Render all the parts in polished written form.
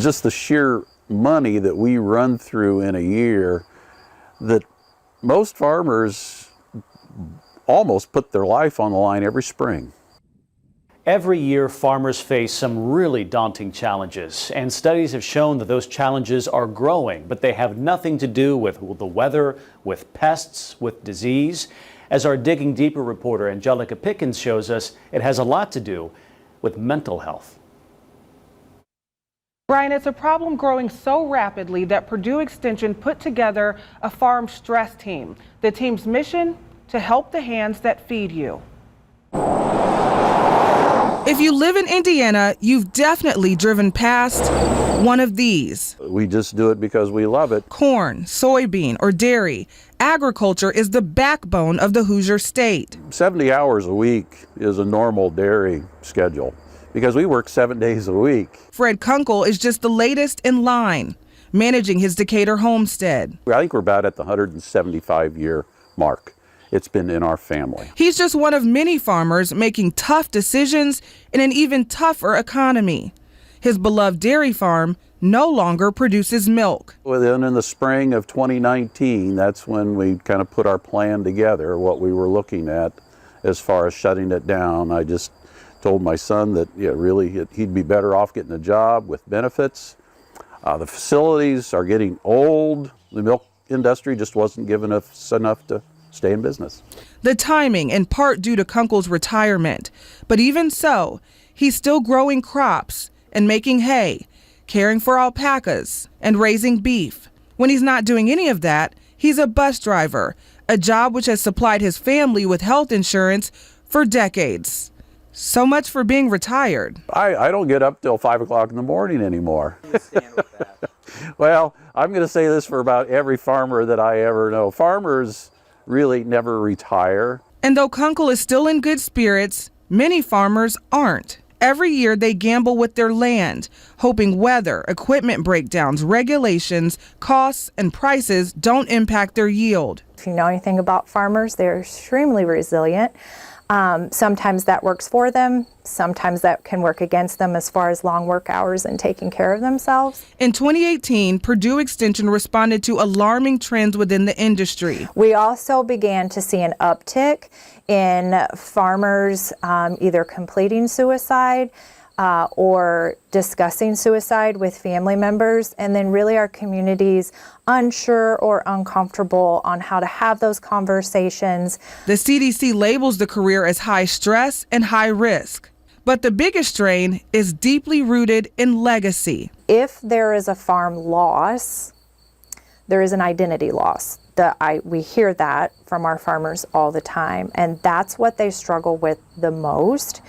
just the sheer money that we run through in a year, that most farmers almost put their life on the line every spring. Every year, farmers face some really daunting challenges, and studies have shown that those challenges are growing, but they have nothing to do with the weather, with pests, with disease. As our Digging Deeper reporter Angelica Pickens shows us, it has a lot to do with mental health. Brian, it's a problem growing so rapidly that Purdue Extension put together a farm stress team. The team's mission, to help the hands that feed you. If you live in Indiana, you've definitely driven past one of these. We just do it because we love it. Corn, soybean, or dairy. Agriculture is the backbone of the Hoosier state. 70 hours a week is a normal dairy schedule because we work 7 days a week. Fred Kunkel is just the latest in line, managing his Decatur homestead. I think we're about at the 175-year mark. It's been in our family. He's just one of many farmers making tough decisions in an even tougher economy. His beloved dairy farm no longer produces milk. Well, then in the spring of 2019, that's when we kind of put our plan together, what we were looking at as far as shutting it down. I just told my son that really he'd be better off getting a job with benefits. The facilities are getting old. The milk industry just wasn't giving us enough to stay in business. The timing in part due to Kunkel's retirement. But even so, he's still growing crops and making hay, caring for alpacas and raising beef. When he's not doing any of that, he's a bus driver, a job which has supplied his family with health insurance for decades. So much for being retired. I don't get up till 5 o'clock in the morning anymore. Well, I'm going to say this for about every farmer that I ever know. Farmers really never retire. And though Kunkel is still in good spirits, many farmers aren't. Every year they gamble with their land, hoping weather, equipment breakdowns, regulations, costs, and prices don't impact their yield. If you know anything about farmers, they're extremely resilient. Sometimes that works for them. Sometimes that can work against them as far as long work hours and taking care of themselves. In 2018, Purdue Extension responded to alarming trends within the industry. We also began to see an uptick in farmers either completing suicide or discussing suicide with family members, and then really our communities unsure or uncomfortable on how to have those conversations. The CDC labels the career as high stress and high risk. But the biggest strain is deeply rooted in legacy. If there is a farm loss, there is an identity loss. We hear that from our farmers all the time, and that's what they struggle with the most,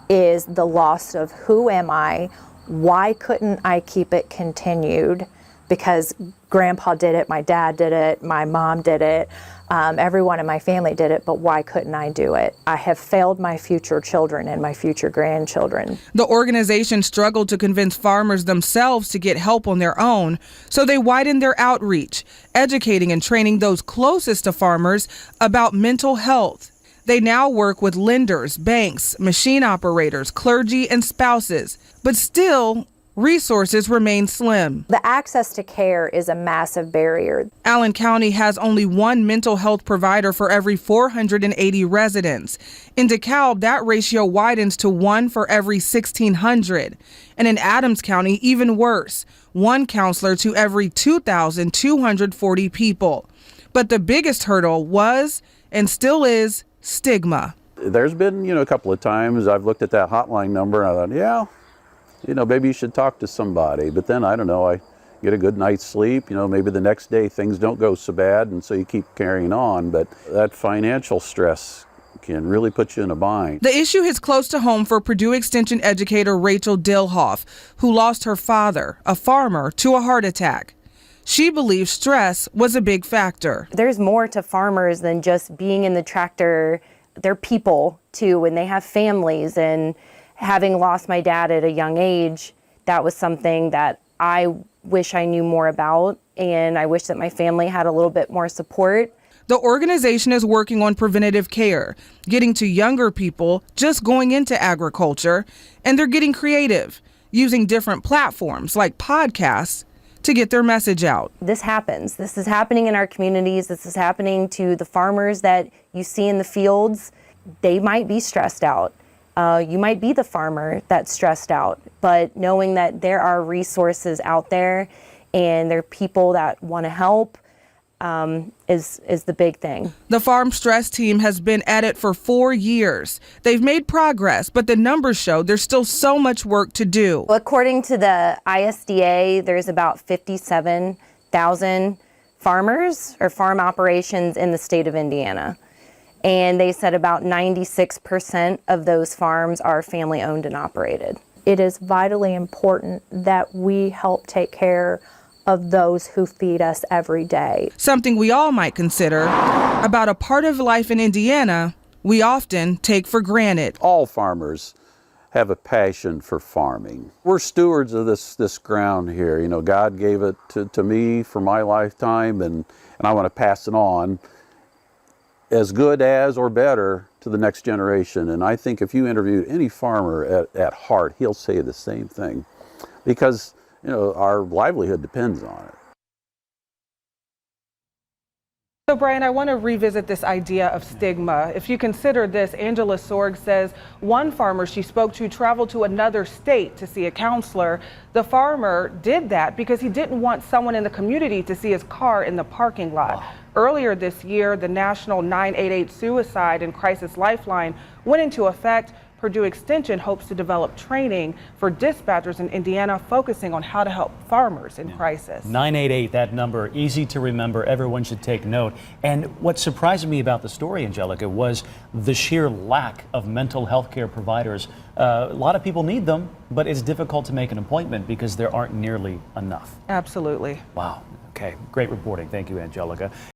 is the loss of who am I, why couldn't I keep it continued, because grandpa did it, my dad did it, my mom did it, everyone in my family did it, but why couldn't I do it? I have failed my future children and my future grandchildren. The organization struggled to convince farmers themselves to get help on their own, so they widened their outreach, educating and training those closest to farmers about mental health. They now work with lenders, banks, machine operators, clergy, and spouses. But still, resources remain slim. The access to care is a massive barrier. Allen County has only one mental health provider for every 480 residents. In DeKalb, that ratio widens to 1 for every 1,600. And in Adams County, even worse, 1 counselor to every 2,240 people. But the biggest hurdle was, and still is, stigma. There's been, a couple of times I've looked at that hotline number and I thought, maybe you should talk to somebody. But then, I don't know, I get a good night's sleep. Maybe the next day things don't go so bad, and so you keep carrying on. But that financial stress can really put you in a bind. The issue hits close to home for Purdue Extension educator Rachel Dillhoff, who lost her father, a farmer, to a heart attack. She believes stress was a big factor. There's more to farmers than just being in the tractor. They're people too, and they have families. And having lost my dad at a young age, that was something that I wish I knew more about, and I wish that my family had a little bit more support. The organization is working on preventative care, getting to younger people just going into agriculture, and they're getting creative, using different platforms like podcasts to get their message out. This happens. This is happening in our communities. This is happening to the farmers that you see in the fields. They might be stressed out. You might be the farmer that's stressed out, but knowing that there are resources out there and there are people that want to help is the big thing. The Farm Stress Team has been at it for 4 years. They've made progress, but the numbers show there's still so much work to do. According to the ISDA, there's about 57,000 farmers or farm operations in the state of Indiana. And they said about 96% of those farms are family owned and operated. It is vitally important that we help take care of those who feed us every day. Something we all might consider about a part of life in Indiana we often take for granted. All farmers have a passion for farming. We're stewards of this ground here. You know, God gave it to me for my lifetime, and I want to pass it on as good as or better to the next generation. And I think if you interview any farmer at heart, he'll say the same thing, because you know, our livelihood depends on it. So Brian, I want to revisit this idea of stigma. If you consider this, Angela Sorg says one farmer she spoke to traveled to another state to see a counselor. The farmer did that because he didn't want someone in the community to see his car in the parking lot. Earlier this year, the National 988 Suicide and Crisis Lifeline went into effect. Purdue Extension hopes to develop training for dispatchers in Indiana focusing on how to help farmers in crisis. 988, that number, easy to remember. Everyone should take note. And what surprised me about the story, Angelica, was the sheer lack of mental health care providers. A lot of people need them, but it's difficult to make an appointment because there aren't nearly enough. Absolutely. Wow. Okay. Great reporting. Thank you, Angelica.